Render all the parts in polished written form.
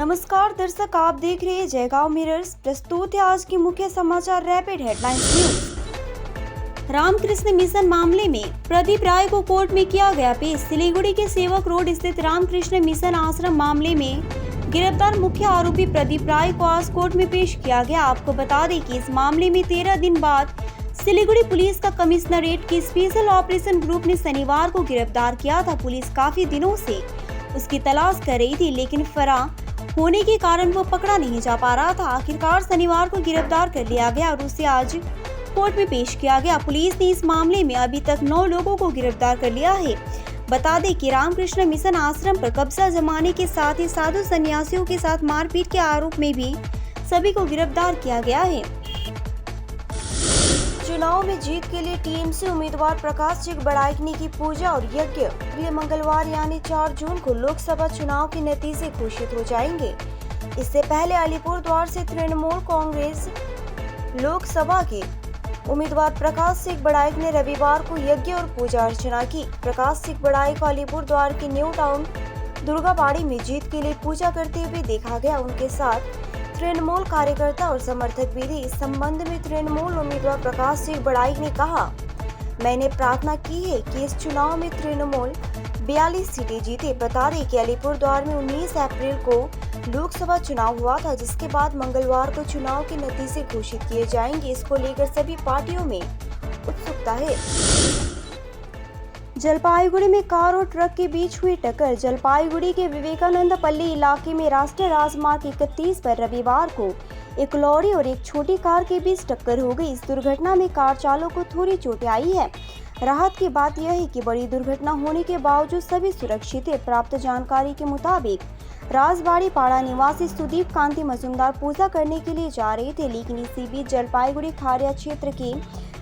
नमस्कार दर्शक, आप देख रहे हैं जयगांव मिरर्स। प्रस्तुत है आज की मुख्य समाचार rapid headlines news. Ramakrishna mission मामले में प्रदीप राय को कोर्ट में किया गया पेश। सिलीगुड़ी के सेवक रोड स्थित रामकृष्ण मिशन आश्रम मामले में गिरफ्तार मुख्य आरोपी प्रदीप राय को आज कोर्ट में पेश किया गया। आपको बता दें कि इस मामले में 13 दिन बाद सिलीगुड़ी पुलिस का कमिश्नरेट की स्पेशल ऑपरेशन ग्रुप ने शनिवार को गिरफ्तार किया था। पुलिस काफी दिनों से उसकी तलाश कर रही थी, लेकिन फरार होने के कारण वो पकड़ा नहीं जा पा रहा था। आखिरकार शनिवार को गिरफ्तार कर लिया गया और उसे आज कोर्ट में पेश किया गया। पुलिस ने इस मामले में अभी तक 9 लोगों को गिरफ्तार कर लिया है। बता दें कि रामकृष्ण मिशन आश्रम पर कब्जा जमाने के साथ ही साधु सन्यासियों के साथ मारपीट के आरोप में भी सभी को गिरफ्तार किया गया है। चुनाव में जीत के लिए टीएमसी उम्मीदवार प्रकाश सिंह बड़ाइकनी की पूजा और यज्ञ अगले मंगलवार यानी 4 जून को लोकसभा चुनाव के नतीजे घोषित हो जाएंगे। इससे पहले अलीपुरद्वार से तृणमूल कांग्रेस लोकसभा के उम्मीदवार प्रकाश सिंह बड़ाइक ने रविवार को यज्ञ और पूजा अर्चना की। प्रकाश सिंह बड़ाइक को अलीपुरद्वार के न्यू टाउन दुर्गाबाड़ी में जीत के लिए पूजा करते हुए देखा गया। उनके साथ तृणमूल कार्यकर्ता और समर्थक भी थे। इस संबंध में तृणमूल उम्मीदवार प्रकाश सिंह बड़ाइक ने कहा, मैंने प्रार्थना की है कि इस चुनाव में तृणमूल 42 सीटें जीते। बता दें कि अलीपुरद्वार में 19 अप्रैल को लोकसभा चुनाव हुआ था, जिसके बाद मंगलवार को चुनाव के नतीजे घोषित किए जाएंगे। इसको लेकर सभी पार्टियों में उत्सुकता है। जलपाईगुड़ी में कार और ट्रक के बीच हुई टक्कर। जलपाईगुड़ी के विवेकानंद पल्ली इलाके में राष्ट्रीय राजमार्ग 31 पर रविवार को एक लॉरी और एक छोटी कार के बीच टक्कर हो गई। इस दुर्घटना में कार चालक को थोड़ी चोटें आई है। राहत की बात यह है कि बड़ी दुर्घटना होने के बावजूद सभी सुरक्षित है। प्राप्त जानकारी के मुताबिक राजबाड़ी पाड़ा निवासी सुदीप कांति मजुमदार पूजा करने के लिए जा रहे थे, लेकिन इसी बीच जलपाईगुड़ी खारिया क्षेत्र के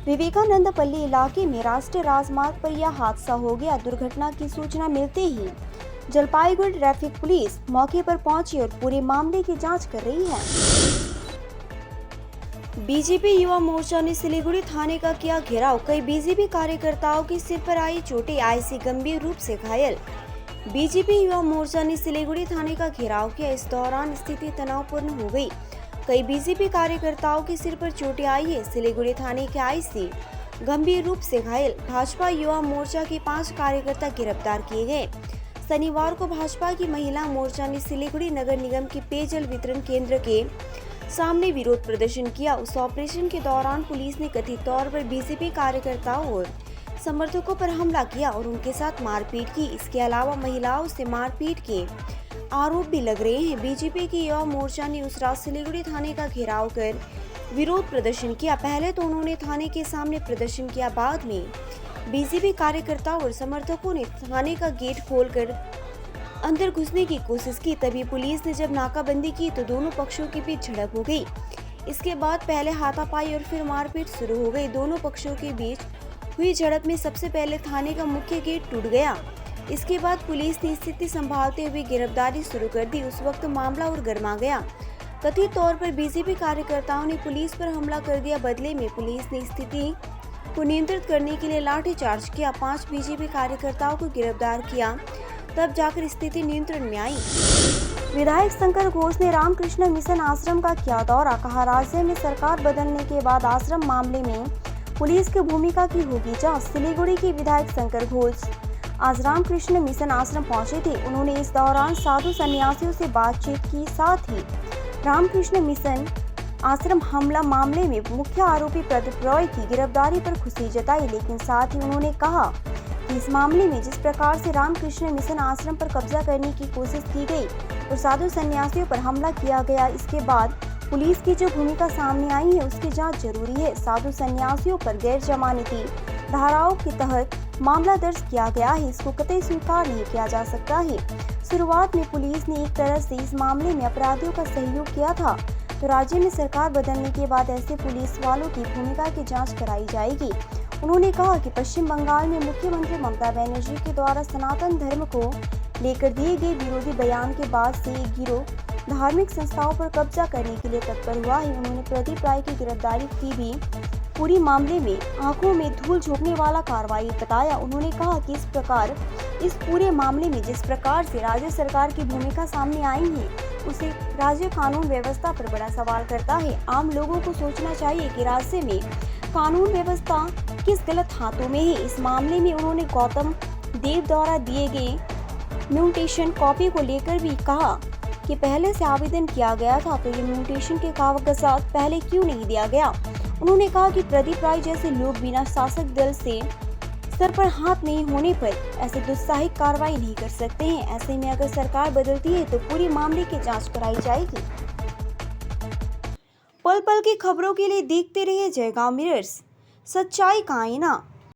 विवेकानंद पल्ली इलाके में राष्ट्रीय राजमार्ग पर यह हादसा हो गया। दुर्घटना की सूचना मिलते ही जलपाईगुड़ी ट्रैफिक पुलिस मौके पर पहुंची और पूरे मामले की जांच कर रही है। बीजेपी युवा मोर्चा ने सिलीगुड़ी थाने का किया घेराव। कई बीजेपी कार्यकर्ताओं के सिर पर आई चोटें, आईसी गंभीर रूप से घायल। बीजेपी युवा मोर्चा ने सिलीगुड़ी थाने का घेराव किया। इस दौरान स्थिति तनावपूर्ण हो गई। कई बीजेपी कार्यकर्ताओं के सिर पर चोटें आई है। सिलीगुड़ी थाने के आईसी गंभीर रूप से घायल। भाजपा युवा मोर्चा के 5 कार्यकर्ता गिरफ्तार किए गए। शनिवार को भाजपा की महिला मोर्चा ने सिलीगुड़ी नगर निगम के पेयजल वितरण केंद्र के सामने विरोध प्रदर्शन किया। उस ऑपरेशन के दौरान पुलिस ने कथित तौर पर बीजेपी कार्यकर्ताओं और समर्थकों पर हमला किया और उनके साथ मारपीट की। इसके अलावा महिलाओं से मारपीट के आरोप भी लग रहे हैं। बीजेपी की युवा मोर्चा ने उस रात सिलीगुड़ी थाने का घेराव कर विरोध प्रदर्शन किया। पहले तो उन्होंने थाने के सामने प्रदर्शन किया, बाद में बीजेपी कार्यकर्ताओं और समर्थकों ने थाने का गेट खोलकर अंदर घुसने की कोशिश की। तभी पुलिस ने जब नाकाबंदी की तो दोनों पक्षों के बीच झड़प हो गई। इसके बाद पहले हाथापाई और फिर मारपीट शुरू हो गई। दोनों पक्षों के बीच हुई झड़प में सबसे पहले थाने का मुख्य गेट टूट गया। इसके बाद पुलिस ने स्थिति संभालते हुए गिरफ्तारी शुरू कर दी। उस वक्त मामला और गर्मा गया। कथित तौर पर बीजेपी कार्यकर्ताओं ने पुलिस पर हमला कर दिया। बदले में पुलिस ने स्थिति को नियंत्रित करने के लिए लाठीचार्ज किया। 5 बीजेपी कार्यकर्ताओं को गिरफ्तार किया, तब जाकर स्थिति नियंत्रण में आई। विधायक शंकर घोष ने रामकृष्ण मिशन आश्रम का किया दौरा। कहा, राज्य में सरकार बदलने के बाद आश्रम मामले में पुलिस की भूमिका की होगी जांच। सिलीगुड़ी के विधायक शंकर घोष आज रामकृष्ण मिशन आश्रम पहुंचे थे। उन्होंने इस दौरान साधु सन्यासियों से बातचीत की। साथ ही रामकृष्ण मिशन आश्रम हमला मामले में मुख्य आरोपी प्रदीप राय की गिरफ्तारी पर खुशी जताई, लेकिन साथ ही उन्होंने कहा कि इस मामले में जिस प्रकार से रामकृष्ण मिशन आश्रम पर कब्जा करने की कोशिश की गई और साधु सन्यासियों पर हमला किया गया, इसके बाद पुलिस की जो भूमिका सामने आई है उसकी जांच जरूरी है। साधु सन्यासियों पर गैर जमानती धाराओं के तहत मामला दर्ज किया गया है, इसको कतई स्वीकार नहीं किया जा सकता है। शुरुआत में पुलिस ने एक तरह से इस मामले में अपराधियों का सहयोग किया था, तो राज्य में सरकार बदलने के बाद ऐसे पुलिस वालों की भूमिका की जांच कराई जाएगी। उन्होंने कहा कि पश्चिम बंगाल में मुख्यमंत्री ममता बनर्जी के द्वारा सनातन धर्म को लेकर दिए गए विरोधी बयान के बाद से एक गिरोह धार्मिक संस्थाओं पर कब्जा करने के लिए तत्पर हुआ है। उन्होंने प्रदीप राय की गिरफ्तारी की भी पूरी मामले में आंखों में धूल झोंकने वाला कार्रवाई बताया। उन्होंने कहा कि इस प्रकार इस पूरे मामले में जिस प्रकार से राज्य सरकार की भूमिका सामने आई है, उसे राज्य कानून व्यवस्था पर बड़ा सवाल करता है। आम लोगों को सोचना चाहिए कि राज्य में कानून व्यवस्था किस गलत हाथों में है। इस मामले में उन्होंने गौतम देव द्वारा दिए गए म्यूटेशन कॉपी को लेकर भी कहा कि पहले से आवेदन किया गया था, तो ये म्यूटेशन के कागजात पहले क्यों नहीं दिया गया। उन्होंने कहा कि प्रदीप राय जैसे लोग बिना शासक दल से सर पर हाथ नहीं होने पर ऐसे दुस्साहसिक कार्रवाई नहीं कर सकते हैं। ऐसे में अगर सरकार बदलती है तो पूरे मामले की जांच कराई जाएगी। पल पल की खबरों के लिए देखते रहिए जयगांव मिरर्स, सच्चाई का आईना।